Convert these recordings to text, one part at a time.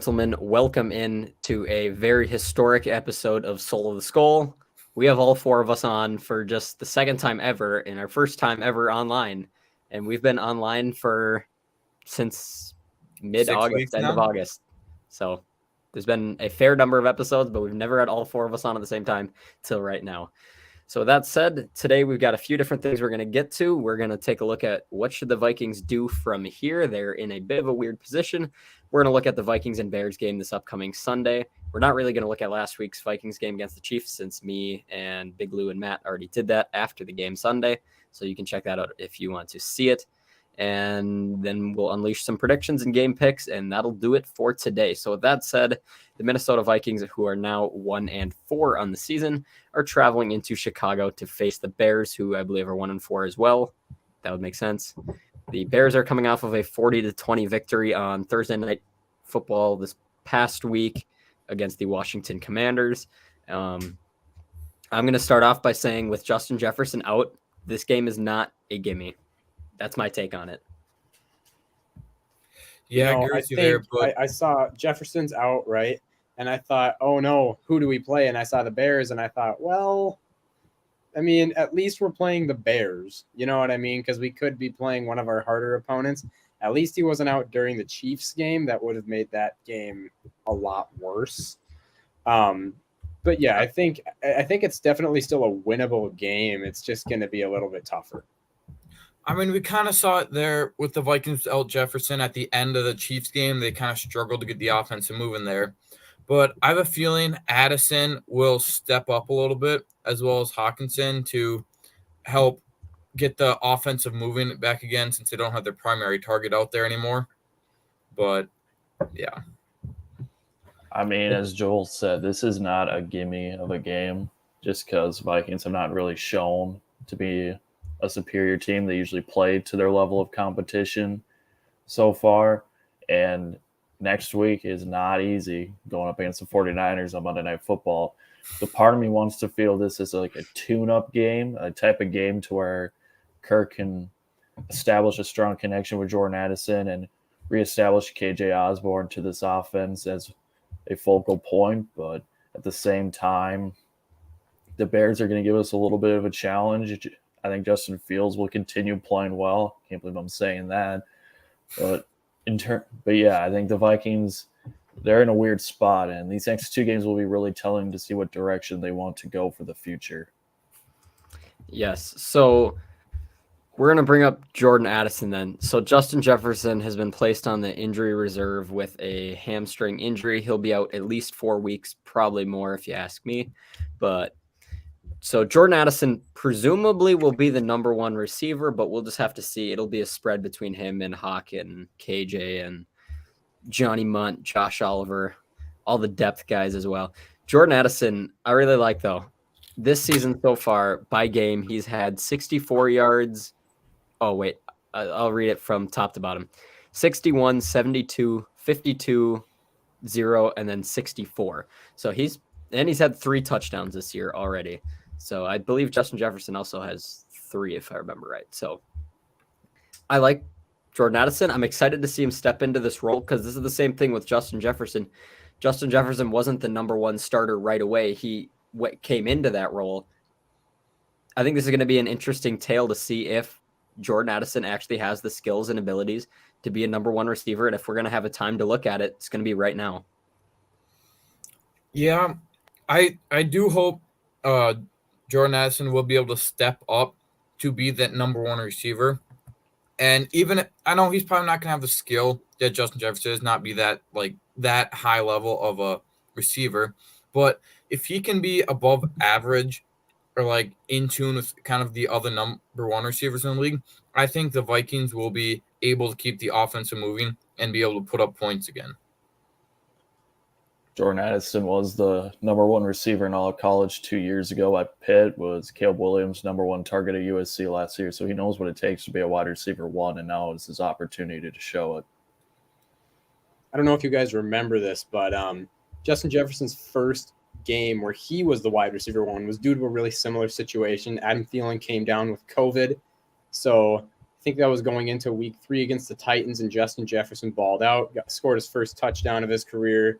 Gentlemen, welcome in to a very historic episode of Soul of the SKOL. We have all four of us on for just the second time ever and our first time ever online. And we've been online since mid-August, end of August. So there's been a fair number of episodes, but we've never had all four of us on at the same time till right now. So with that said, today we've got a few different things we're going to get to. We're going to take a look at what should the Vikings do from here. They're in a bit of a weird position. We're going to look at the Vikings and Bears game this upcoming Sunday. We're not really going to look at last week's Vikings game against the Chiefs since me and Big Lou and Matt already did that after the game Sunday. So you can check that out if you want to see it. And then we'll unleash some predictions and game picks, and that'll do it for today. So with that said, the Minnesota Vikings, who are now 1-4 on the season, are traveling into Chicago to face the Bears, who I believe are 1-4 as well. That would make sense. The Bears are coming off of a 40-20 victory on Thursday Night Football this past week against the Washington Commanders. I'm going to start off by saying with Justin Jefferson out, this game is not a gimme. That's my take on it. Yeah, I agree with you there. But I saw Jefferson's out, right? And I thought, oh no, who do we play? And I saw the Bears, and I thought, well, I mean, at least we're playing the Bears. You know what I mean? Because we could be playing one of our harder opponents. At least he wasn't out during the Chiefs game. That would have made that game a lot worse. But yeah, I think it's definitely still a winnable game. It's just going to be a little bit tougher. I mean, we kind of saw it there with the Vikings without Jefferson at the end of the Chiefs game. They kind of struggled to get the offensive moving there. But I have a feeling Addison will step up a little bit, as well as Hawkinson, to help get the offensive moving back again since they don't have their primary target out there anymore. But, yeah. I mean, as Joel said, this is not a gimme of a game just because Vikings have not really shown to be a superior team. They usually play to their level of competition so far. And next week is not easy going up against the 49ers on Monday Night Football. The part of me wants to feel this is like a tune-up game, a type of game to where Kirk can establish a strong connection with Jordan Addison and reestablish KJ Osborne to this offense as a focal point. But at the same time, the Bears are going to give us a little bit of a challenge. I think Justin Fields will continue playing well. Can't believe I'm saying that. But yeah, I think the Vikings, they're in a weird spot, and these next two games will be really telling to see what direction they want to go for the future. Yes. So we're going to bring up Jordan Addison then. So Justin Jefferson has been placed on the injury reserve with a hamstring injury. He'll be out at least 4 weeks, probably more if you ask me. But so Jordan Addison presumably will be the number one receiver, but we'll just have to see. It'll be a spread between him and Hawk and KJ and Johnny Munt, Josh Oliver, all the depth guys as well. Jordan Addison, I really like, though. This season so far, by game, he's had 64 yards. Oh, wait. I'll read it from top to bottom. 61, 72, 52, 0, and then 64. So he's had 3 touchdowns this year already. So I believe Justin Jefferson also has 3, if I remember right. So I like Jordan Addison. I'm excited to see him step into this role because this is the same thing with Justin Jefferson. Justin Jefferson wasn't the number one starter right away. He came into that role. I think this is going to be an interesting tale to see if Jordan Addison actually has the skills and abilities to be a number one receiver. And if we're going to have a time to look at it, it's going to be right now. Yeah, I do hope Jordan Addison will be able to step up to be that number one receiver. And even I know he's probably not going to have the skill that Justin Jefferson does, not be that high level of a receiver. But if he can be above average or in tune with kind of the other number one receivers in the league, I think the Vikings will be able to keep the offense moving and be able to put up points again. Jordan Addison was the number one receiver in all of college 2 years ago at Pitt, was Caleb Williams' number one target at USC last year. So he knows what it takes to be a wide receiver 1, and now is his opportunity to show it. I don't know if you guys remember this, but Justin Jefferson's first game where he was the wide receiver 1 was due to a really similar situation. Adam Thielen came down with COVID. So think that was going into week 3 against the Titans, and Justin Jefferson balled out, scored his first touchdown of his career.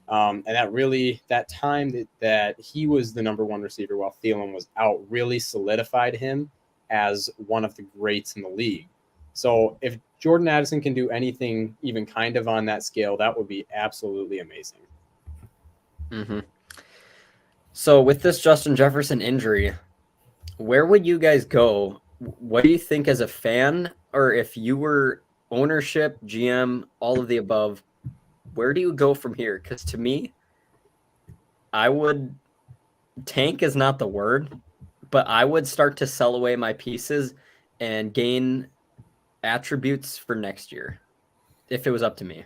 And that time that he was the number 1 receiver while Thielen was out really solidified him as one of the greats in the league. So if Jordan Addison can do anything even kind of on that scale, that would be absolutely amazing. Mm-hmm. So with this Justin Jefferson injury, where would you guys go? What do you think as a fan, or if you were ownership, GM, all of the above, where do you go from here? Because to me, tank is not the word, but I would start to sell away my pieces and gain attributes for next year if it was up to me.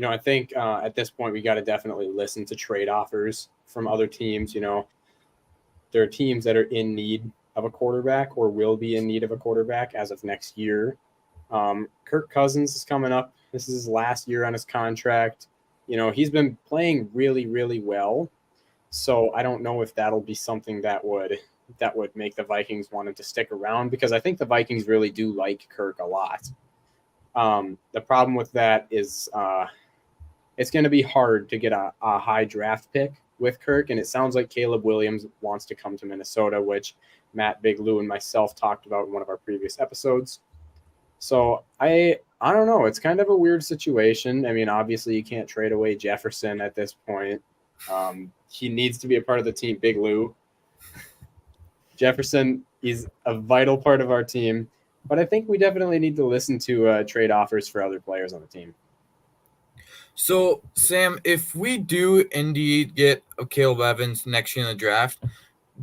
I think at this point we got to definitely listen to trade offers from other teams. There are teams that are in need of a quarterback or will be in need of a quarterback as of next year. Kirk Cousins is coming up. This is his last year on his contract. He's been playing really, really well. So I don't know if that'll be something that would make the Vikings want him to stick around, because I think the Vikings really do like Kirk a lot. The problem with that is it's going to be hard to get a high draft pick with Kirk, and it sounds like Caleb Williams wants to come to Minnesota, which Matt, Big Lou, and myself talked about in one of our previous episodes. So I don't know. It's kind of a weird situation. I mean, obviously you can't trade away Jefferson at this point. He needs to be a part of the team, Big Lou. Jefferson is a vital part of our team, but I think we definitely need to listen to trade offers for other players on the team. So, Sam, if we do indeed get a Caleb Evans next year in the draft,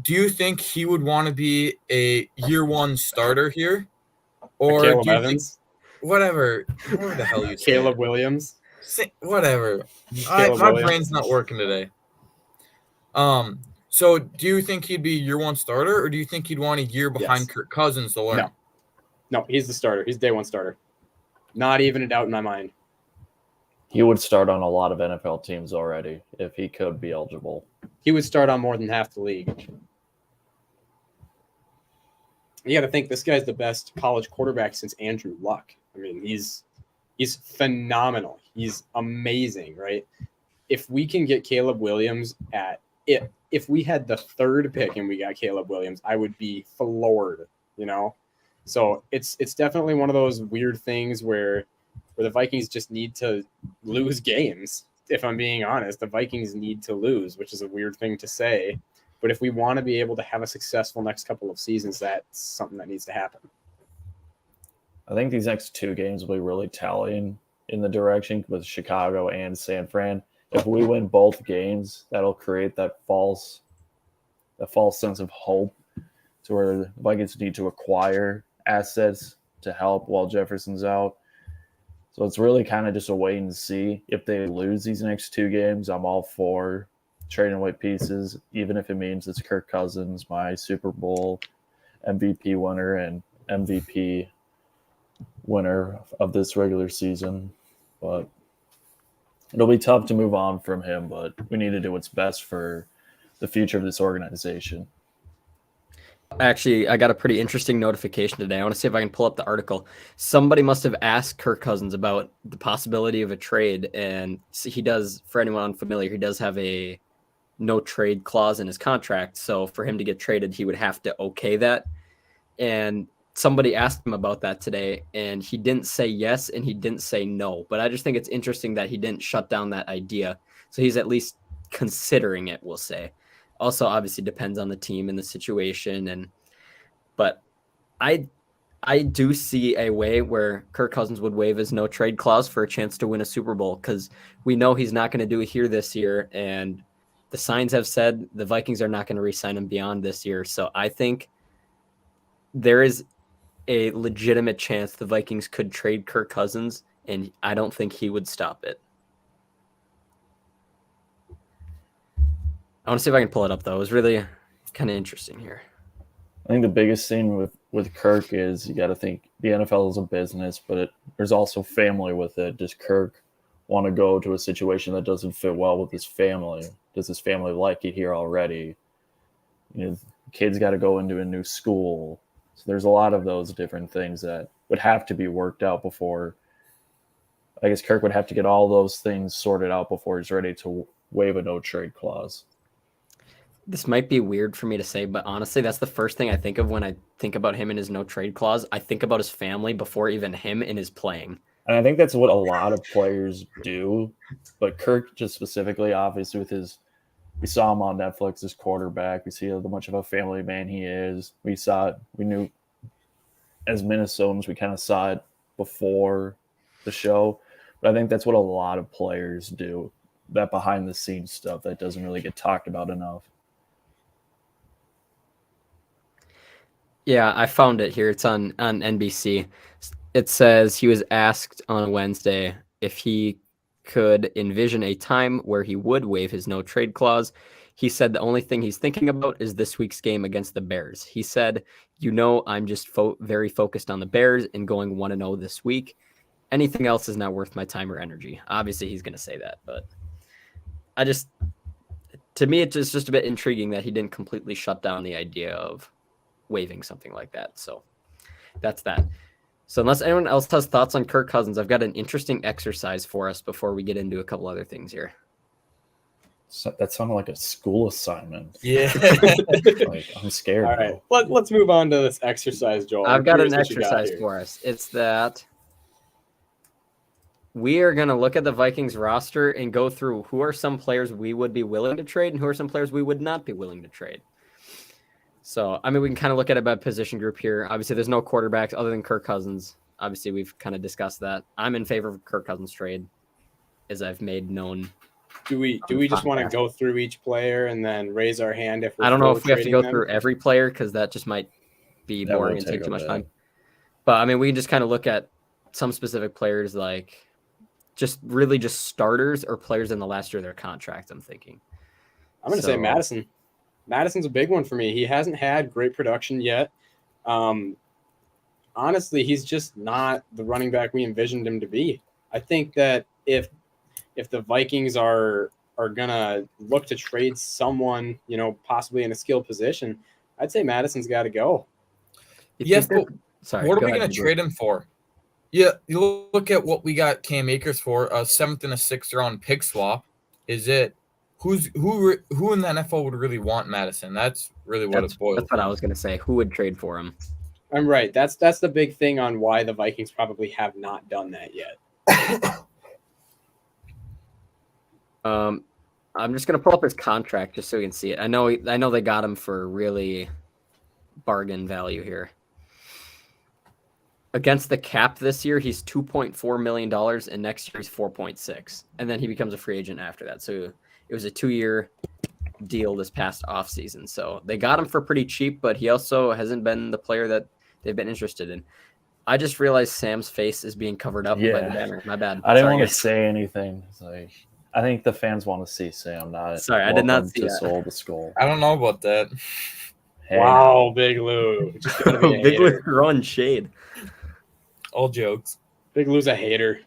do you think he would want to be a year 1 starter here? Or Caleb do you Evans? think, whatever the hell you say? Caleb Williams? Whatever. My Williams. brain's not working today. So do you think he'd be year 1 starter, or do you think he'd want a year behind Kirk Cousins to learn? No, he's the starter. He's day 1 starter. Not even a doubt in my mind. He would start on a lot of NFL teams already if he could be eligible. He would start on more than half the league. You got to think this guy's the best college quarterback since Andrew Luck. I mean, he's phenomenal. He's amazing, right? If we can get Caleb Williams if we had the 3rd pick and we got Caleb Williams, I would be floored, So it's definitely one of those weird things where the Vikings just need to lose games. If I'm being honest, the Vikings need to lose, which is a weird thing to say. But if we want to be able to have a successful next couple of seasons, that's something that needs to happen. I think these next 2 games will be really telling in the direction with Chicago and San Fran. If we win both games, that'll create that false sense of hope to where the Vikings need to acquire assets to help while Jefferson's out. So it's really kind of just a wait and see. If they lose these next 2 games, I'm all for trading away pieces, even if it means it's Kirk Cousins, my Super Bowl MVP winner and MVP winner of this regular season. But it'll be tough to move on from him, but we need to do what's best for the future of this organization. Actually, I got a pretty interesting notification today. I want to see if I can pull up the article. Somebody must have asked Kirk Cousins about the possibility of a trade, and he does, for anyone unfamiliar, he does have a no trade clause in his contract. So for him to get traded, he would have to okay that. And somebody asked him about that today, and he didn't say yes and he didn't say no. But I just think it's interesting that he didn't shut down that idea. So he's at least considering it, we'll say. Also, obviously depends on the team and the situation, but I do see a way where Kirk Cousins would waive his no trade clause for a chance to win a Super Bowl, because we know he's not going to do it here this year, and the signs have said the Vikings are not going to re-sign him beyond this year. So I think there is a legitimate chance the Vikings could trade Kirk Cousins, and I don't think he would stop it. I want to see if I can pull it up, though. It was really kind of interesting here. I think the biggest thing with Kirk is you got to think the NFL is a business, but there's also family with it. Does Kirk want to go to a situation that doesn't fit well with his family? Does his family like it here already? Kids got to go into a new school. So there's a lot of those different things that would have to be worked out before. I guess Kirk would have to get all those things sorted out before he's ready to waive a no trade clause. This might be weird for me to say, but honestly, that's the first thing I think of when I think about him and his no trade clause. I think about his family before even him and his playing. And I think that's what a lot of players do. But Kirk just specifically, obviously, with his, we saw him on Netflix as quarterback. We see how much of a family man he is. We saw it. We knew as Minnesotans, we kind of saw it before the show. But I think that's what a lot of players do, that behind the scenes stuff that doesn't really get talked about enough. Yeah, I found it here. It's on NBC. It says he was asked on Wednesday if he could envision a time where he would waive his no trade clause. He said the only thing he's thinking about is this week's game against the Bears. He said, I'm just very focused on the Bears and going 1-0 this week. Anything else is not worth my time or energy. Obviously, he's going to say that, but to me, it's just a bit intriguing that he didn't completely shut down the idea of waiving something like that. So that's that. So unless anyone else has thoughts on Kirk Cousins, I've got an interesting exercise for us before we get into a couple other things here. So that sounded like a school assignment. Yeah. Like, I'm scared. All right, let's move on to this exercise, Joel. I've got an exercise for us. It's that we are going to look at the Vikings roster and go through who are some players we would be willing to trade and who are some players we would not be willing to trade. So, I mean, we can kind of look at it by position group here. Obviously, there's no quarterbacks other than Kirk Cousins. Obviously, we've kind of discussed that. I'm in favor of Kirk Cousins trade, as I've made known. Do we just want to go through each player and then raise our hand if we're I don't know if we have to go them? through every player because that just might be boring and take too much time. But, I mean, we can just kind of look at some specific players like just starters or players in the last year of their contract, I'm thinking. I'm going to say Madison. Madison's a big one for me. He hasn't had great production yet. Honestly, he's just not the running back we envisioned him to be. I think that if the Vikings are gonna look to trade someone, possibly in a skill position, I'd say Madison's got to go. Yes, but sorry, what are we going to trade him for? Yeah, you look at what we got Cam Akers for, a 7th and a 6th round pick swap. Is it who in the NFL would really want Madison? That's really what it's boiled. That's what I was going to say. Who would trade for him? I'm right. That's the big thing on why the Vikings probably have not done that yet. I'm just going to pull up his contract just so you can see it. I know they got him for really bargain value here. Against the cap this year, he's $2.4 million, and next year he's 4.6, and then he becomes a free agent after that. So it was a 2-year deal this past offseason. So they got him for pretty cheap, but he also hasn't been the player that they've been interested in. I just realized Sam's face is being covered up by the banner. My bad. I didn't want to say anything. It's like, I think the fans want to see Sam. Sorry, I did not see that. Soul to Skull. I don't know about that. Hey. Wow, Big Lou. Big Lou's throwing shade. All jokes. Big Lou's a hater.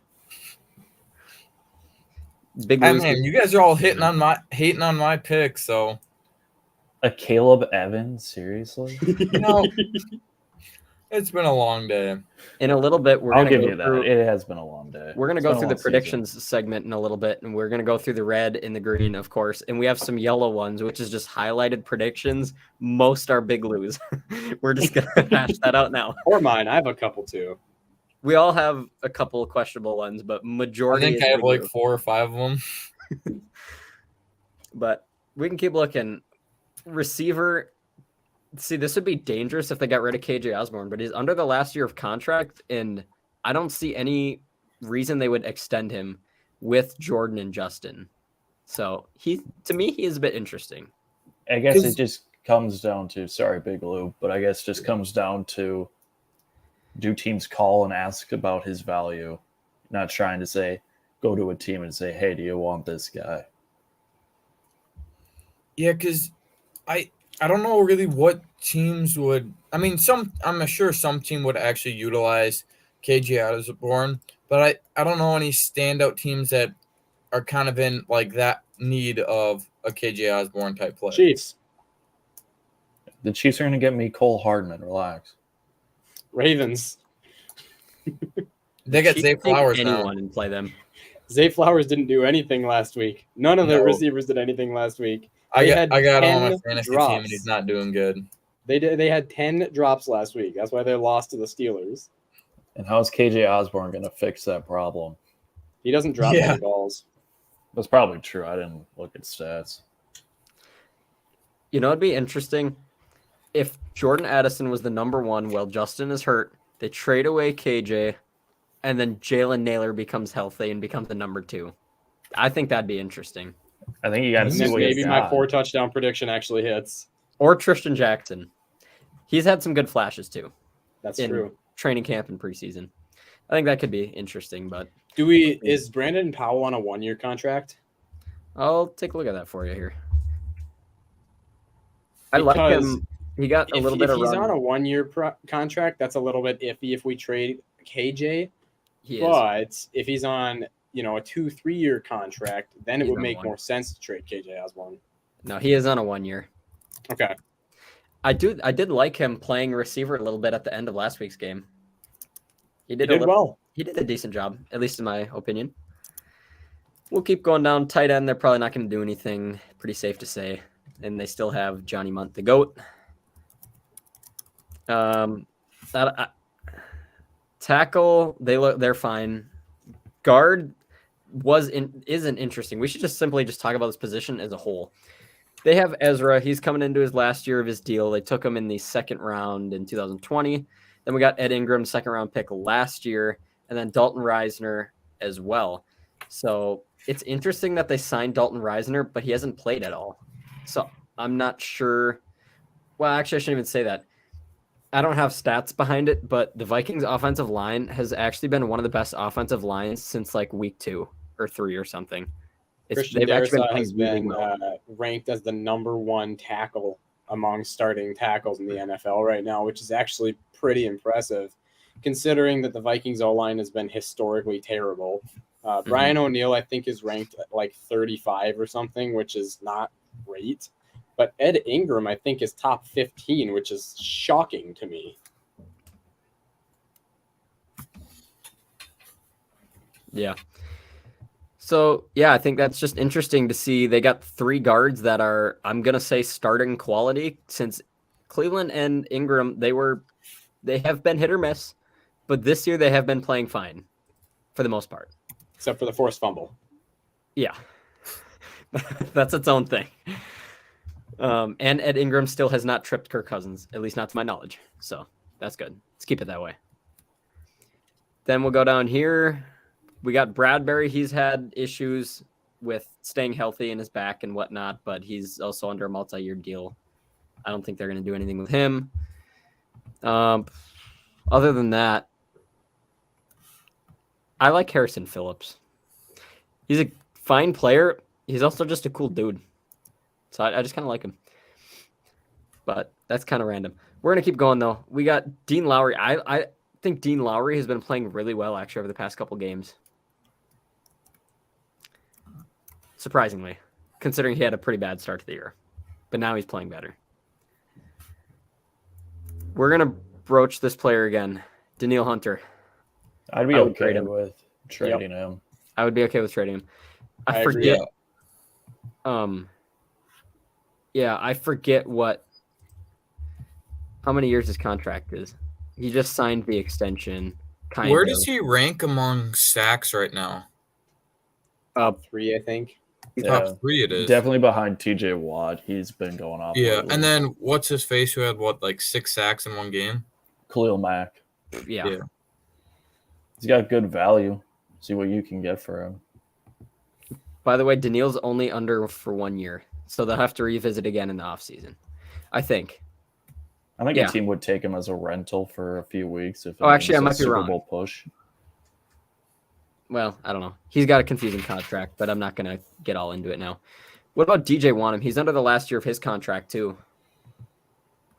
You guys are all hating on my pick, so a Caleb Evans, seriously? It's been a long day. In a little bit, I'll give you that. It has been a long day. We're going to go through the predictions segment in a little bit, and we're going to go through the red and the green, of course, and we have some yellow ones, which is just highlighted predictions. Most are Big Lou's. We're just going to hash that out now. Or mine. I have a couple too. We all have a couple of questionable ones, but majority. I think I have like 4 or 5 of them. But we can keep looking. Receiver. See, this would be dangerous if they got rid of KJ Osborne, but he's under the last year of contract, and I don't see any reason they would extend him with Jordan and Justin. So to me, he is a bit interesting. I guess it just comes down to, sorry, Big Lou, but I guess it just comes down to, do teams call and ask about his value? Not trying to say, go to a team and say, hey, do you want this guy? Yeah, because I don't know really what teams would. I mean, I'm sure some team would actually utilize KJ Osborne, but I don't know any standout teams that are kind of in like that need of a KJ Osborne type player. Chiefs. The Chiefs are going to get me Cole Hardman. Relax. Ravens. They get Zay Flowers now. Anyone and play them. Zay Flowers didn't do anything last week. None of their receivers did anything last week. I got him on my fantasy team, and he's not doing good. They had 10 drops last week. That's why they lost to the Steelers. And how is KJ Osborne going to fix that problem? He doesn't drop any balls. That's probably true. I didn't look at stats. You know, it'd be interesting if Jordan Addison was the number one while Justin is hurt. They trade away KJ, and then Jalen Naylor becomes healthy and becomes the number 2. I think that'd be interesting. I think you got to see what maybe my 4 touchdown prediction actually hits. Or Tristan Jackson. He's had some good flashes too. That's true. Training camp and preseason. I think that could be interesting, but is Brandon Powell on a 1-year contract? I'll take a look at that for you here. I like him. He got a little bit of run. If he's on a 1-year contract, that's a little bit iffy if we trade KJ. But if he's on, a 2-3-year contract, then it would make more sense to trade KJ Osborne. No, he is on a 1-year. Okay. I did like him playing receiver a little bit at the end of last week's game. He did well. He did a decent job, at least in my opinion. We'll keep going down. Tight end, they're probably not going to do anything. Pretty safe to say. And they still have Johnny Munt, the GOAT. Tackle, they're fine. Guard isn't interesting. We should just simply talk about this position as a whole. They have Ezra. He's coming into his last year of his deal. They took him in the second round in 2020. Then we got Ed Ingram, second round pick last year, and then Dalton Reisner as well. So it's interesting that they signed Dalton Reisner, but he hasn't played at all. So I'm not sure. Well, actually, I shouldn't even say that. I don't have stats behind it, but the Vikings offensive line has actually been one of the best offensive lines since like week 2 or 3 or something. Christian Darrisaw has been ranked as the number 1 tackle among starting tackles in the NFL right now, which is actually pretty impressive considering that the Vikings O-line has been historically terrible. Brian O'Neill, I think, is ranked at like 35 or something, which is not great. But Ed Ingram, I think, is top 15, which is shocking to me. Yeah. So, yeah, I think that's just interesting to see. They got 3 guards that are, I'm going to say, starting quality, since Cleveland and Ingram, they have been hit or miss, but this year they have been playing fine for the most part. Except for the forced fumble. Yeah. That's its own thing. And Ed Ingram still has not tripped Kirk Cousins, at least not to my knowledge. So that's good. Let's keep it that way. Then we'll go down here. We got Bradbury. He's had issues with staying healthy in his back and whatnot, but he's also under a multi-year deal. I don't think they're going to do anything with him. Other than that, I like Harrison Phillips. He's a fine player. He's also just a cool dude. So I just kind of like him. But that's kind of random. We're going to keep going, though. We got Dean Lowry. I think Dean Lowry has been playing really well, actually, over the past couple games. Surprisingly, considering he had a pretty bad start to the year. But now he's playing better. We're going to broach this player again. Danielle Hunter. I'd be okay with trading him. I would be okay with trading him. I forget. I forget how many years his contract is. He just signed the extension. Where does he rank among sacks right now? Top 3, I think. Top 3 it is. Definitely behind TJ Watt. He's been going off. Yeah, lately. And then what's his face who had 6 sacks in one game? Khalil Mack. Yeah. He's got good value. See what you can get for him. By the way, Daniil's only under for 1 year, so they'll have to revisit again in the offseason, I think. I think a team would take him as a rental for a few weeks. If actually, I might be wrong. Super Bowl push. Well, I don't know. He's got a confusing contract, but I'm not going to get all into it now. What about DJ Wanham? He's under the last year of his contract, too.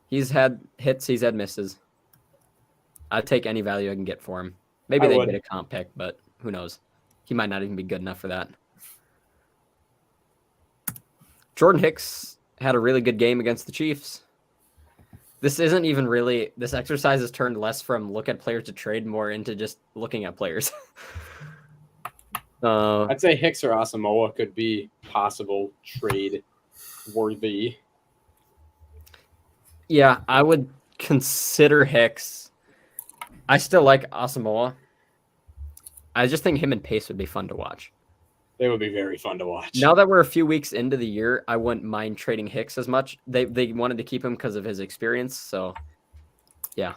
He's had hits. He's had misses. I'd take any value I can get for him. Maybe they get a comp pick, but who knows? He might not even be good enough for that. Jordan Hicks had a really good game against the Chiefs. This isn't even really, this exercise has turned less from look at players to trade more into just looking at players. I'd say Hicks or Asamoah could be possible trade worthy. Yeah, I would consider Hicks. I still like Asamoah. I just think him and Pace would be fun to watch. They would be very fun to watch. Now that we're a few weeks into the year, I wouldn't mind trading Hicks as much. They wanted to keep him because of his experience. So, yeah,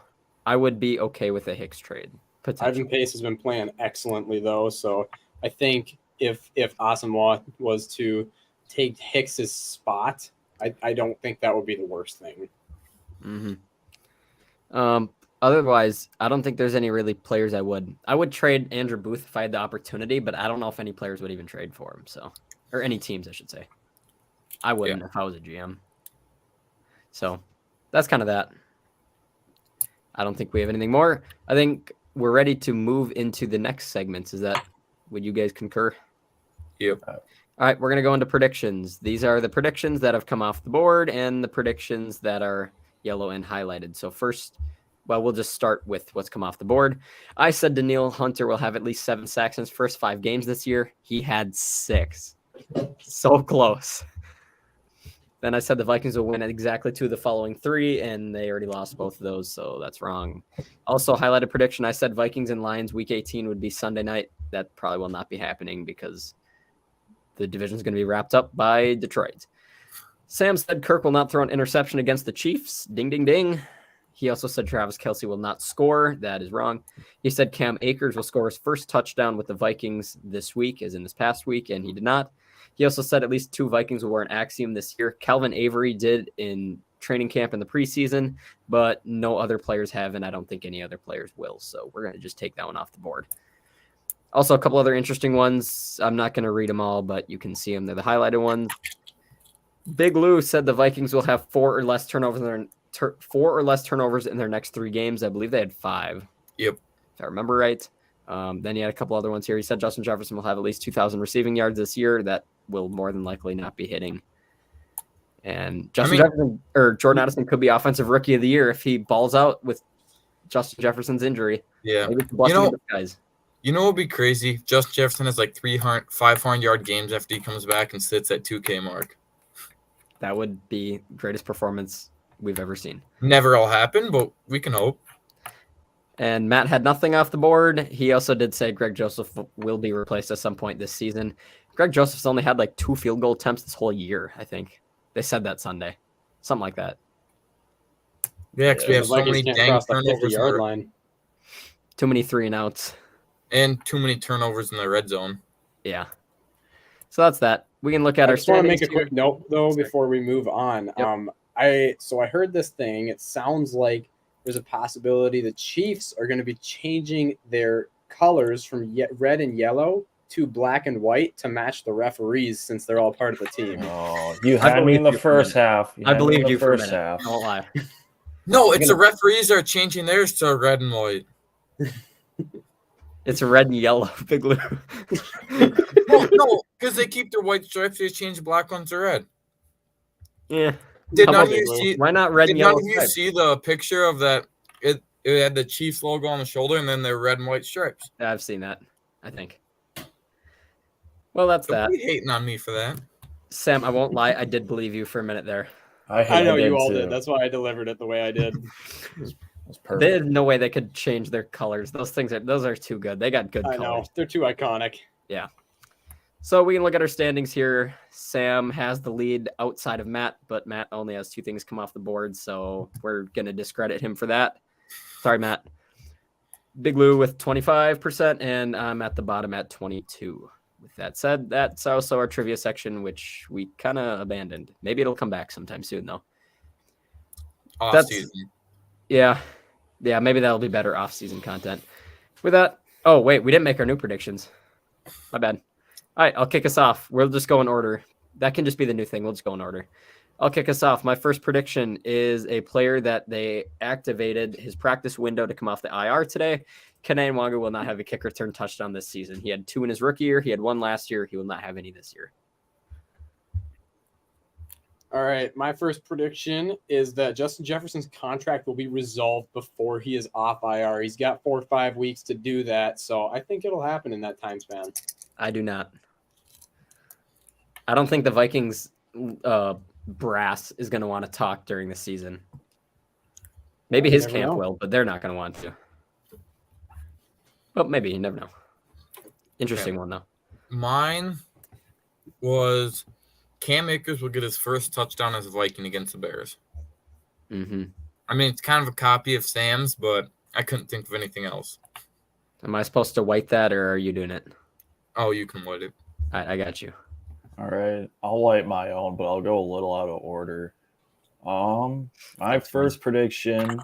I would be okay with a Hicks trade. Ivan Pace has been playing excellently, though. So I think if Asamoah was to take Hicks's spot, I don't think that would be the worst thing. Mm-hmm. Otherwise, I don't think there's any really players I would. I would trade Andrew Booth if I had the opportunity, but I don't know if any players would even trade for him. So, or any teams, I should say. I wouldn't if I was a GM. So, that's kind of that. I don't think we have anything more. I think we're ready to move into the next segments. Would you guys concur? Yep. All right, we're going to go into predictions. These are the predictions that have come off the board and the predictions that are yellow and highlighted. So first, we'll just start with what's come off the board. I said Daniil Hunter will have at least 7 sacks in his first 5 games this year. He had 6. So close. Then I said the Vikings will win exactly 2 of the following 3, and they already lost both of those, so that's wrong. Also, highlighted prediction, I said Vikings and Lions Week 18 would be Sunday night. That probably will not be happening because the division is going to be wrapped up by Detroit. Sam said Kirk will not throw an interception against the Chiefs. Ding, ding, ding. He also said Travis Kelce will not score. That is wrong. He said Cam Akers will score his first touchdown with the Vikings this week, as in this past week, and he did not. He also said at least 2 Vikings will wear an axiom this year. Calvin Avery did in training camp in the preseason, but no other players have, and I don't think any other players will. So we're going to just take that one off the board. Also, a couple other interesting ones. I'm not going to read them all, but you can see them. They're the highlighted ones. Big Lou said the Vikings will have 4 or less turnovers in their next 3 games. I believe they had 5. Yep. If I remember right. Then he had a couple other ones here. He said Justin Jefferson will have at least 2,000 receiving yards this year. That will more than likely not be hitting. And Jefferson or Jordan Addison could be offensive rookie of the year if he balls out with Justin Jefferson's injury. Yeah. Maybe it's a blessing in disguise. You know what would be crazy? Justin Jefferson has like 500-yard games after he comes back and sits at 2K mark. That would be greatest performance we've ever seen. Never all happen, but we can hope. And Matt had nothing off the board. He also did say Greg Joseph will be replaced at some point this season. Greg Joseph's only had like 2 field goal attempts this whole year, I think. They said that Sunday. Something like that. Yeah, because we have so many dang turnovers. Line. Too many 3-and-outs. And too many turnovers in the red zone. Yeah. So that's that. We can look at our standings. I just want to make a quick note, though, before we move on. Yep. I heard this thing. It sounds like there's a possibility the Chiefs are going to be changing their colors from red and yellow to black and white to match the referees since they're all part of the team. Oh, you had me in the first half. I believed you first half. Don't lie. No, it's the referees are changing theirs to red and white. It's red and yellow, Big Lou. No, because they keep their white stripes. They change the black ones to red. Yeah. Did none of you see? Why not red and yellow? Did none of you see the picture of that? It had the Chiefs logo on the shoulder and then their red and white stripes. Yeah, I've seen that, I think. Well, that's that. Don't be hating on me for that. Sam, I won't lie. I did believe you for a minute there. I know you all did. That's why I delivered it the way I did. There's no way they could change their colors. Those are too good. They got good colors. I know. They're too iconic. Yeah. So we can look at our standings here. Sam has the lead outside of Matt, but Matt only has 2 things come off the board, so we're going to discredit him for that. Sorry, Matt. Big Lou with 25%, and I'm at the bottom at 22%. With that said, that's also our trivia section, which we kind of abandoned. Maybe it'll come back sometime soon, though. Off-season. Yeah, maybe that'll be better off-season content. With that, oh, wait, we didn't make our new predictions. My bad. All right, I'll kick us off. We'll just go in order. That can just be the new thing. We'll just go in order. I'll kick us off. My first prediction is a player that they activated his practice window to come off the IR today. Kene Nwangwu will not have a kick return touchdown this season. He had 2 in his rookie year. He had 1 last year. He will not have any this year. All right, my first prediction is that Justin Jefferson's contract will be resolved before he is off IR. He's got 4 or 5 weeks to do that, so I think it'll happen in that time span. I do not. I don't think the Vikings brass is going to want to talk during the season. Maybe his camp will, but they're not going to want to. Well, maybe. You never know. Interesting one, though. Mine was Cam Akers will get his first touchdown as a Viking against the Bears. Mm-hmm. I mean, it's kind of a copy of Sam's, but I couldn't think of anything else. Am I supposed to white that, or are you doing it? Oh, you can white it. I got you. All right. I'll white my own, but I'll go a little out of order. My first prediction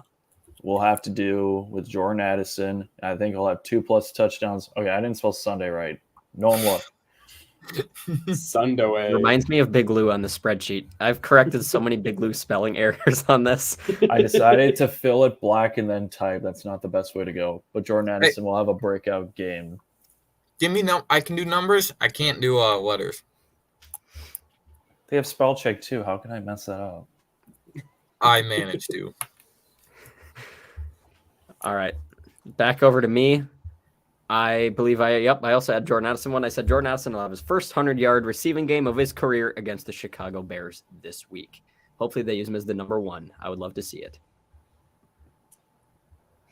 will have to do with Jordan Addison. I think he'll have 2+ touchdowns. Okay, I didn't spell Sunday right. No one look. Sunday. Reminds me of Big Lou on the spreadsheet. I've corrected so many Big Lou spelling errors on this. I decided to fill it black and then type. That's not the best way to go. But Jordan Addison will have a breakout game. Give me I can do numbers. I can't do letters. They have spell check too. How can I mess that up? I managed to. All right. Back over to me. I believe I also had Jordan Addison one. I said Jordan Addison will have his first 100-yard receiving game of his career against the Chicago Bears this week. Hopefully they use him as the number 1. I would love to see it.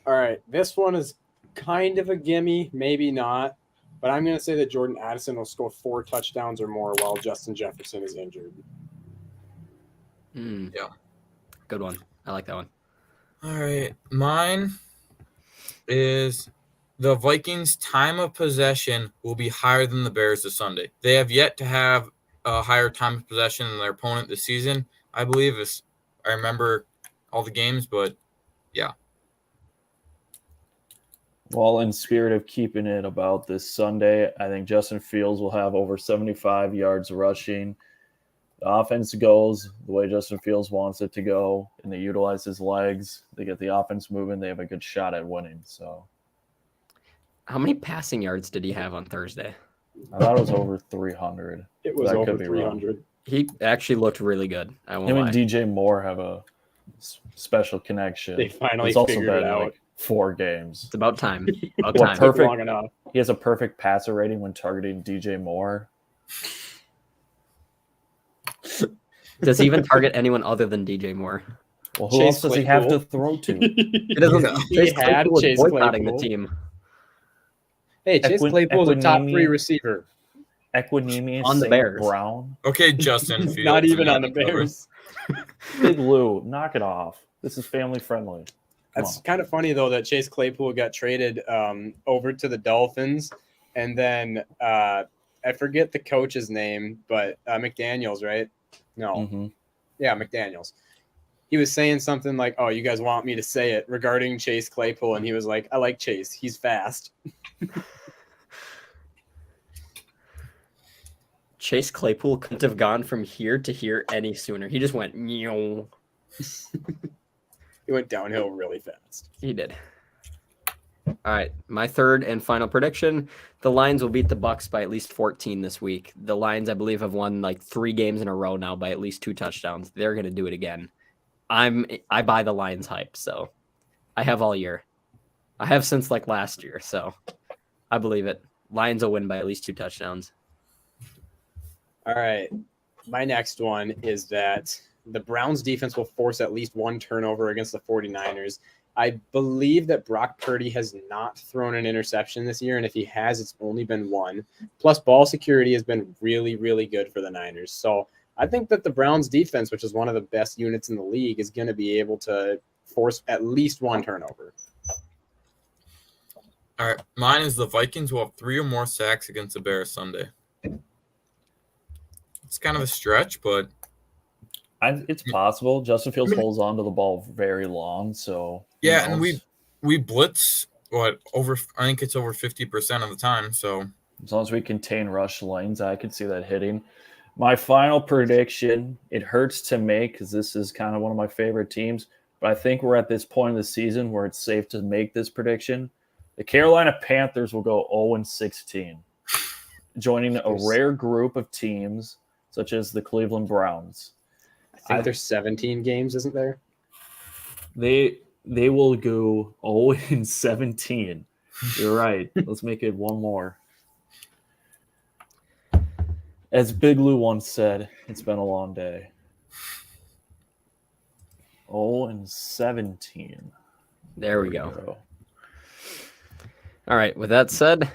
All right. This one is kind of a gimme, maybe not. But I'm going to say that Jordan Addison will score 4 touchdowns or more while Justin Jefferson is injured. Yeah. Good one. I like that one. All right. Mine is the Vikings' time of possession will be higher than the Bears this Sunday. They have yet to have a higher time of possession than their opponent this season, I believe. I remember all the games, but yeah. Well, in spirit of keeping it about this Sunday, I think Justin Fields will have over 75 yards rushing. The offense goes the way Justin Fields wants it to go, and they utilize his legs. They get the offense moving. They have a good shot at winning. So, how many passing yards did he have on Thursday? I thought it was over 300. It was over 300. He actually looked really good. I won't Him lie. and DJ Moore have a special connection. They finally it's also figured been it out. like 4 games. It's about time. About Well, time. perfect. Long enough. He has a perfect passer rating when targeting DJ Moore. Does he even target anyone other than DJ Moore? Well, who Chase else does he have to throw to? He doesn't. Yeah. Chase He had Claypool was Chase boycotting the Claypool. team Hey, Chase Claypool is a top Equinemi- 3 receiver. Equinemius On the St. Bears. Brown. Okay, Justin Fields. Not even on the Cover. Bears. Big Lou, knock it off. This is family friendly. That's kind of funny, though, that Chase Claypool got traded over to the Dolphins. And then I forget the coach's name, but McDaniels, right? No. Mm-hmm. Yeah, McDaniels. He was saying something like, "Oh, you guys want me to say it," regarding Chase Claypool. And he was like, "I like Chase. He's fast." Chase Claypool couldn't have gone from here to here any sooner. He just went, "Meow." He went downhill really fast. He did. All right, my third and final prediction: the Lions will beat the Bucs by at least 14 this week. The Lions, I believe, have won like 3 games in a row now by at least 2 touchdowns. They're going to do it again. I buy the Lions hype, so I have all year. I have since like last year, so I believe it. Lions will win by at least 2 touchdowns. All right. My next one is that the Browns defense will force at least 1 turnover against the 49ers. I believe that Brock Purdy has not thrown an interception this year, and if he has, it's only been 1. Plus, ball security has been really, really good for the Niners. So I think that the Browns defense, which is one of the best units in the league, is going to be able to force at least 1 turnover. All right, mine is the Vikings will have 3 or more sacks against the Bears Sunday. It's kind of a stretch, but It's possible. Justin Fields holds on to the ball very long, so who yeah, and knows? we blitz over. I think it's over 50% of the time. So As long as we contain rush lanes, I could see that hitting. My final prediction, it hurts to make because this is kind of one of my favorite teams, but I think we're at this point of the season where it's safe to make this prediction. The Carolina Panthers will go 0-16, joining a rare group of teams such as the Cleveland Browns. think there's 17 games, isn't there? They will go 0-17. You're right. Let's make it one more. As Big Lou once said, it's been a long day. 0-17. There we go. All right. With that said,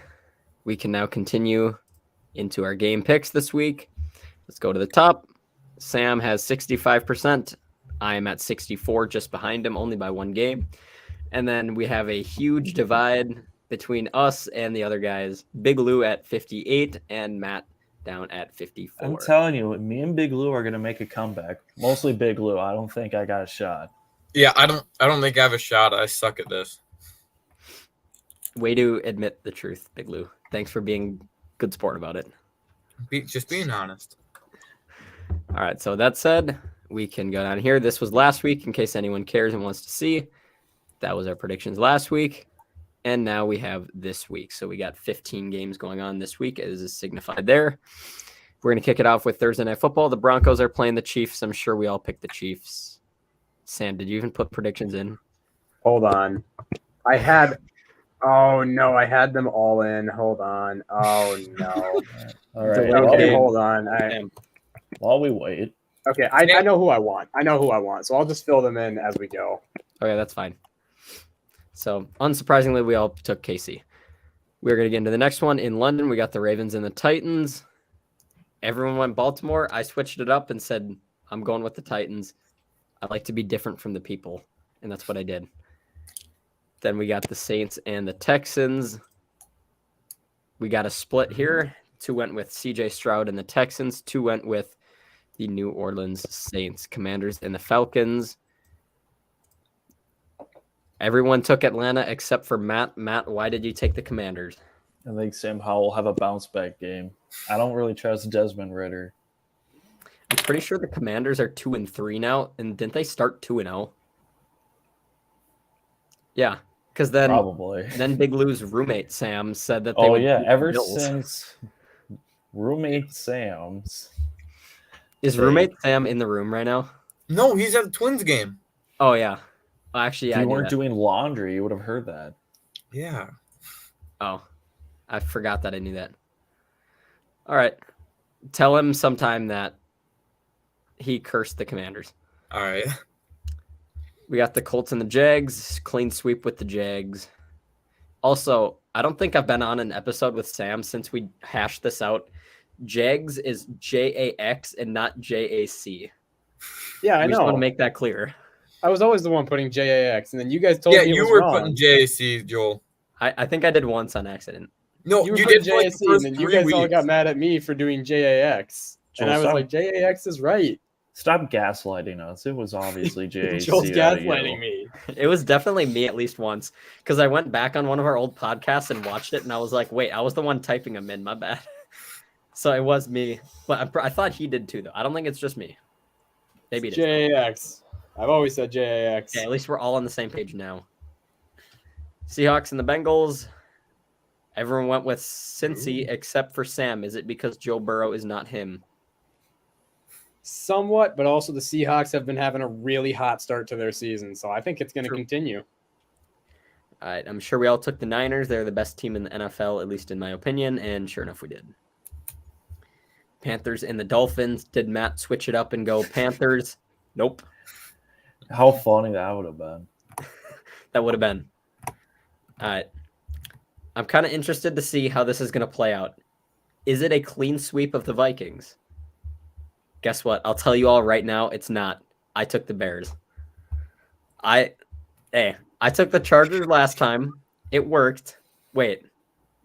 we can now continue into our game picks this week. Let's go to the top. Sam has 65%. I am at 64, just behind him, only by one game. And then we have a huge divide between us and the other guys. Big Lou at 58 and Matt down at 54. I'm telling you, me and Big Lou are going to make a comeback. Mostly Big Lou. I don't think I got a shot. Yeah, I don't think I have a shot. I suck at this. Way to admit the truth, Big Lou. Thanks for being good sport about it. Just being honest. All right, so that said, we can go down here. This was last week, in case anyone cares and wants to see. That was our predictions last week. And now we have this week. So we got 15 games going on this week, as is signified there. We're going to kick it off with Thursday Night Football. The Broncos are playing the Chiefs. I'm sure we all picked the Chiefs. Sam, did you even put predictions in? Hold on. I had them all in. Hold on. Oh, no. All right. Okay, hold on. While we wait. Okay, I know who I want. So I'll just fill them in as we go. Okay, that's fine. So, unsurprisingly, we all took KC. We're going to get into the next one. In London, we got the Ravens and the Titans. Everyone went Baltimore. I switched it up and said, I'm going with the Titans. I like to be different from the people, and that's what I did. Then we got the Saints and the Texans. We got a split here. 2 went with CJ Stroud and the Texans. 2 went with the New Orleans Saints. Commanders and the Falcons. Everyone took Atlanta except for Matt. Matt, why did you take the Commanders? I think Sam Howell will have a bounce back game. I don't really trust Desmond Ridder. I'm pretty sure the Commanders are 2-3 now, and didn't they start 2-0? Yeah, because then Probably. Then Big Lou's roommate Sam said that they would beat the ever Bills. since roommate Sam's. Is roommate Sam in the room right now? No, he's at the Twins game. Oh yeah, actually, If I you knew weren't that. doing laundry, you would have heard that. Yeah. Oh, I forgot that I knew that. All right, tell him sometime that he cursed the Commanders. All right. We got the Colts and the Jags. Clean sweep with the Jags. Also, I don't think I've been on an episode with Sam since we hashed this out. Jags is Jax and not JAC. Yeah, I I just know. want to make that clear. I was always the one putting JAX, and then you guys told me it you was were wrong. putting JAC, Joel. I think I did once on accident. No, You you put did for like JAC, the first and then you 3 guys all weeks. got mad at me for doing JAX. And Joel, I was stop. like, JAX is right. Stop gaslighting us. It was obviously JAC. Joel's out of you. gaslighting me. It was definitely me at least once because I went back on one of our old podcasts and watched it, and I was like, wait, I was the one typing them in. My bad. So it was me. But I thought he did too, though. I don't think it's just me. Maybe it is. JAX. I've always said JAX. Okay, at least we're all on the same page now. Seahawks and the Bengals. Everyone went with Cincy except for Sam. Is it because Joe Burrow is not him? Somewhat, but also the Seahawks have been having a really hot start to their season, so I think it's going to True. continue. All right, I'm sure we all took the Niners. They're the best team in the NFL, at least in my opinion, and sure enough, we did. Panthers and the Dolphins. Did Matt switch it up and go Panthers? Nope. How funny that would have been. That would have been. All right. I'm kind of interested to see how this is going to play out. Is it a clean sweep of the Vikings? Guess what? I'll tell you all right now, it's not. I took the Bears. I took the Chargers last time. It worked. Wait.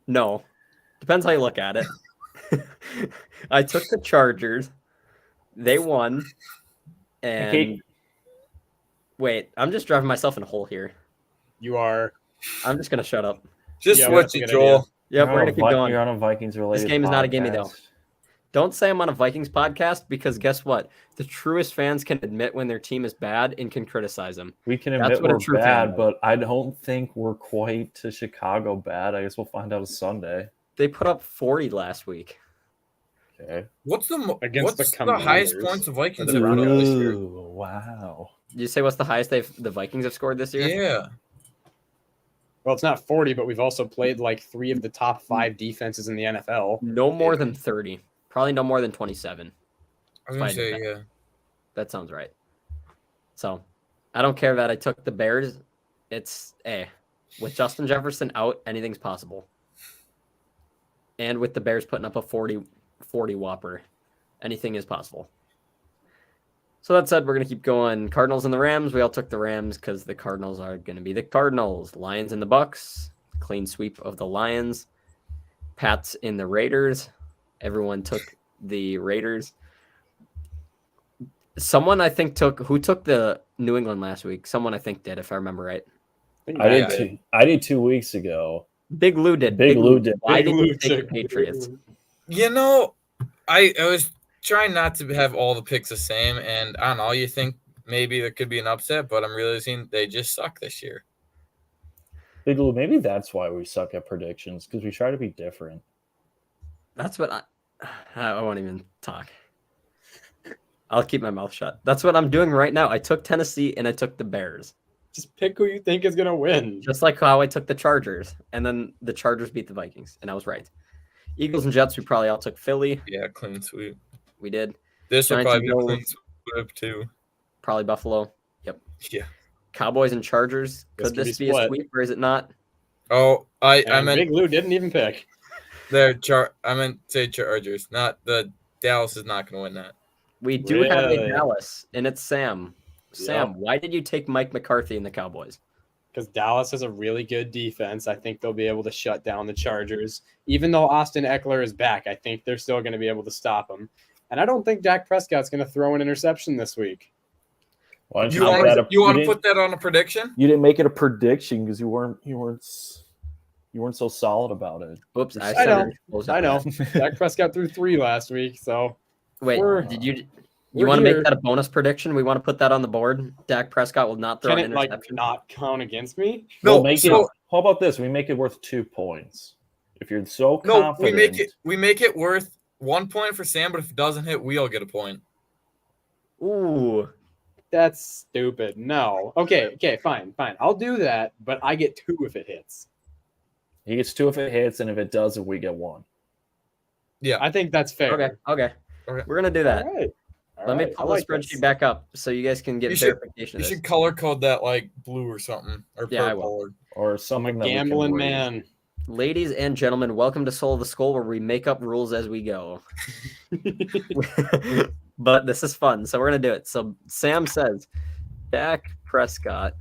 No. Depends how you look at it. I took the Chargers. They won. And Okay. wait, I'm just driving myself in a hole here. You are. I'm just going to shut up. Just Yeah, switch that's a it, good Joel. idea. Yep, we're going to keep going. You're on a Vikings related. This game is not a gimme, though. podcast. Don't say I'm on a Vikings podcast because guess what? The truest fans can admit when their team is bad and can criticize them. We can That's admit what a we're true fan bad, does. but I don't think we're quite to Chicago bad. I guess we'll find out Sunday. They put up 40 last week. Okay. What's the Against the highest Commanders. points the Vikings the have put up this year? Ooh, wow. Did you say what's the highest the Vikings have scored this year? Yeah. Well, it's not 40, but we've also played like 3 of the top 5 defenses in the NFL. No more than 30. Probably no more than 27. I was gonna say, yeah. That sounds right. So, I don't care that I took the Bears. It's with Justin Jefferson out, anything's possible. And with the Bears putting up a 40 whopper, anything is possible. So that said, we're going to keep going. Cardinals and the Rams. We all took the Rams because the Cardinals are going to be the Cardinals. Lions and the Bucks. Clean sweep of the Lions. Pats in the Raiders. Everyone took the Raiders. Someone I think took the New England last week. Someone I think did, if I remember right. I did 2 weeks ago. Big Lou did. Big Lou did. Why did you take the Patriots? You know, I was trying not to have all the picks the same, and I don't know. You think maybe there could be an upset, but I'm realizing they just suck this year. Big Lou, maybe that's why we suck at predictions, because we try to be different. That's what I won't even talk. I'll keep my mouth shut. That's what I'm doing right now. I took Tennessee and I took the Bears. Just pick who you think is going to win. Just like how I took the Chargers, and then the Chargers beat the Vikings, and I was right. Eagles and Jets, we probably all took Philly. Yeah, clean sweep. We did. This will Giants probably be a and clean sweep too. Probably Buffalo. Yep. Yeah. Cowboys and Chargers. Could this be a sweep or is it not? Oh, I meant Big Lou didn't even pick. I meant to say Chargers. Not the Dallas is not going to win that. We do have a Dallas, and it's Sam. Sam, why did you take Mike McCarthy and the Cowboys? Because Dallas has a really good defense. I think they'll be able to shut down the Chargers. Even though Austin Eckler is back, I think they're still going to be able to stop him. And I don't think Dak Prescott's going to throw an interception this week. Why don't You want to put that on a prediction? You didn't make it a prediction because you weren't so solid about it. Oops, I know. Dak Prescott threw 3 last week, so wait, did you want to make that a bonus prediction? We want to put that on the board. Dak Prescott will not throw an interception. Can it not count against me? No. How about this? We make it worth 2 points. If you're so confident, we make it worth 1 point for Sam, but if it doesn't hit, we all get a point. Ooh, that's stupid. No. Okay, fine. I'll do that, but I get 2 if it hits. He gets 2 if it hits, and if it doesn't, we get 1. Yeah, I think that's fair. Okay. We're gonna do that. All right. Let me pull the spreadsheet back up so you guys can get verification. You should color code that like blue or something, or purple, I will. Or something. Gambling man. Ladies and gentlemen, welcome to Soul of the Skull, where we make up rules as we go. But this is fun, so we're gonna do it. So Sam says Dak Prescott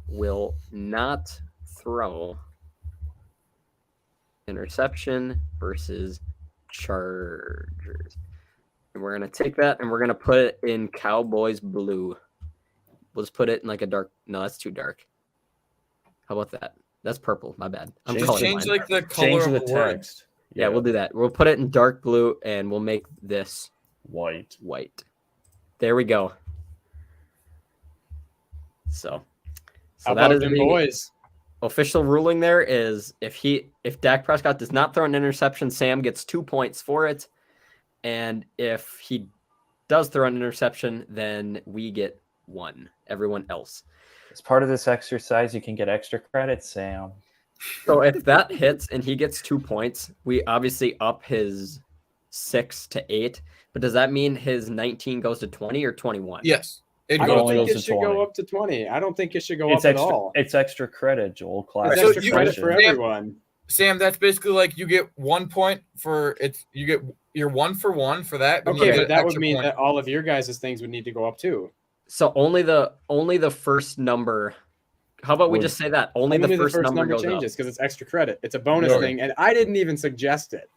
will not throw interception versus Chargers. And we're going to take that and we're going to put it in Cowboys blue. We'll just put it in like a dark. No, that's too dark. How about that? That's purple. My bad. Change like the color of the text. Yeah, we'll do that. We'll put it in dark blue and we'll make this white. There we go. So How that about is them the boys? Official ruling there is if Dak Prescott does not throw an interception, Sam gets 2 points for it. And if he does throw an interception, then we get 1. Everyone else. As part of this exercise, you can get extra credit, Sam. So if that hits and he gets 2 points, we obviously up his 6 to 8. But does that mean his 19 goes to 20 or 21? Yes. I don't think it should go up to 20. I don't think it should go up at all. It's extra credit, Joel. Class. It's extra credit for everyone. Sam, that's basically like you get 1 point for it. You're 1 for 1 for that. Okay, but that would mean that all of your guys' things would need to go up too. So only the first number. How about we just say that only the first number goes changes because it's extra credit. It's a bonus thing, and I didn't even suggest it.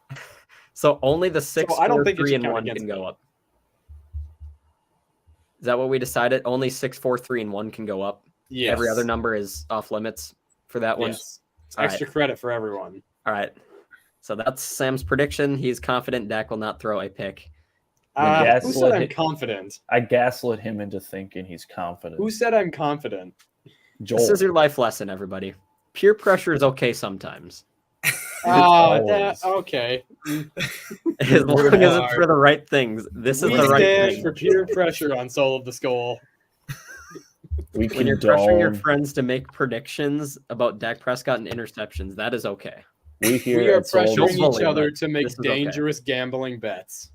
So only the 6, 4, 3, and 1 can go up. Is that what we decided? Only 6, 4, 3, and 1 can go up. Yes. Every other number is off limits for that one. Yes. It's extra credit for everyone. All right. So that's Sam's prediction. He's confident Dak will not throw a pick. Who said I'm confident? I gaslit him into thinking he's confident. Who said I'm confident? Joel. This is your life lesson, everybody. Peer pressure is okay sometimes. Okay. As long as it's for the right things. This is We the right stand thing. for peer pressure on Soul of the Skull. When you're pressuring your friends to make predictions about Dak Prescott and interceptions, that is okay. We We are at Soul of the pressuring Don't each bully, other but to make this is okay. dangerous gambling bets.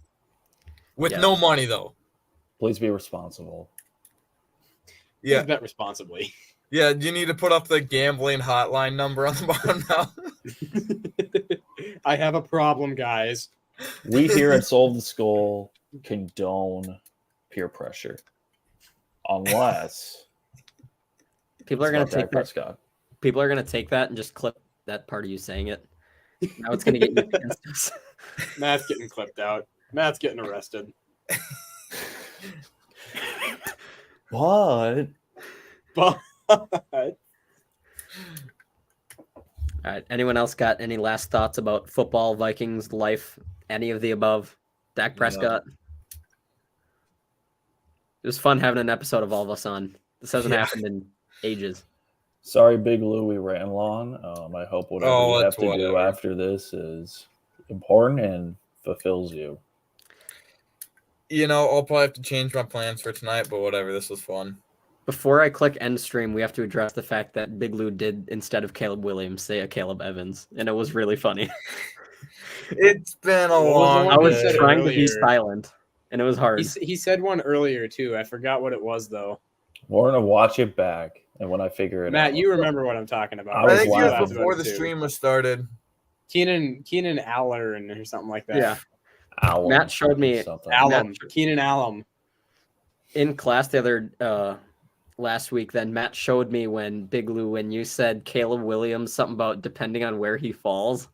With Yes. no money, though. Please be responsible. Yeah. Please bet responsibly. Yeah, you need to put up the gambling hotline number on the bottom now. I have a problem, guys. We here at Soul of the Skull condone peer pressure. Unless People are it's gonna about Dak take that. Prescott. People are gonna take that and just clip that part of you saying it. Now it's gonna get you against us. Matt's getting clipped out. Matt's getting arrested. But But All right. Anyone else got any last thoughts about football, Vikings, life, any of the above? Dak Prescott. It was fun having an episode of all of us on. This hasn't happened in ages. sorry, Big Lou, we ran long. I hope whatever you have it's to do whatever. after this is important and fulfills you. You know, I'll probably have to change my plans for tonight, but whatever. This was fun. Before I click end stream, we have to address the fact that Big Lou did, instead of Caleb Williams, say a Caleb Evans, and it was really funny. It's been a What was the long one I was you said trying to be earlier? silent, and it was hard. he said one earlier too. I forgot what it was though. We're gonna watch it back, and when I figure it out, Matt, you remember what I'm talking about? I I was think it laughing. was before the stream was started. Keenan Allen or something like that. Yeah. Alum Matt showed me- or something. Alum. Matt- Keenan Allen. In class the other last week, then Matt showed me when Big Lou, when you said Caleb Williams, something about depending on where he falls.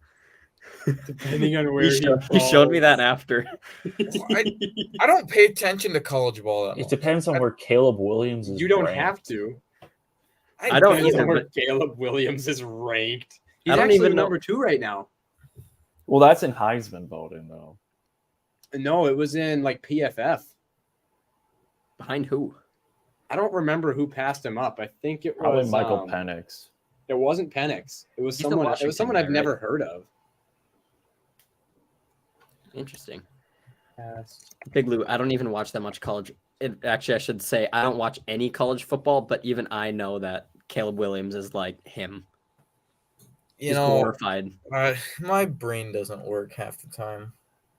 Depending on where He showed me that after. I don't pay attention to college ball that It much. depends on where Caleb Williams is. You don't ranked. have to. I don't Depends on either, where but- Caleb Williams is ranked. He's I don't actually even know- number 2 right now. Well, that's in Heisman voting, though. No, it was in like PFF. Behind who? I don't remember who passed him up. I think it Probably was Michael Penix. It wasn't Penix. It was He's the someone. It Washington was someone guy, I've right? never heard of. Interesting. Big Lou, I don't even watch that much college. Actually, I should say I don't watch any college football, but even I know that Caleb Williams is like him. You He's know, glorified. my brain doesn't work half the time.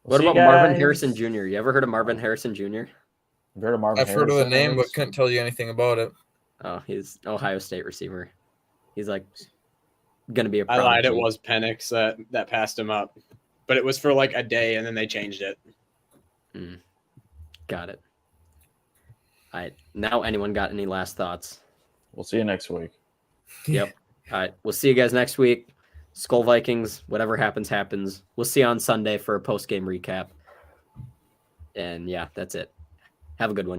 What See you about Marvin guys. Harrison Jr.? You ever heard of Marvin Harrison Jr.? You've heard of Marvin I've heard of the Harrison? name, but couldn't tell you anything about it. Oh, he's Ohio State receiver. He's like gonna be a I lied. It prodigy. was Penix that passed him up, but it was for like a day, and then they changed it. Got it. All right. Now, anyone got any last thoughts? We'll see you next week. Yep. All right. We'll see you guys next week. Skull Vikings. Whatever happens, happens. We'll see you on Sunday for a post game recap. And yeah, that's it. Have a good one.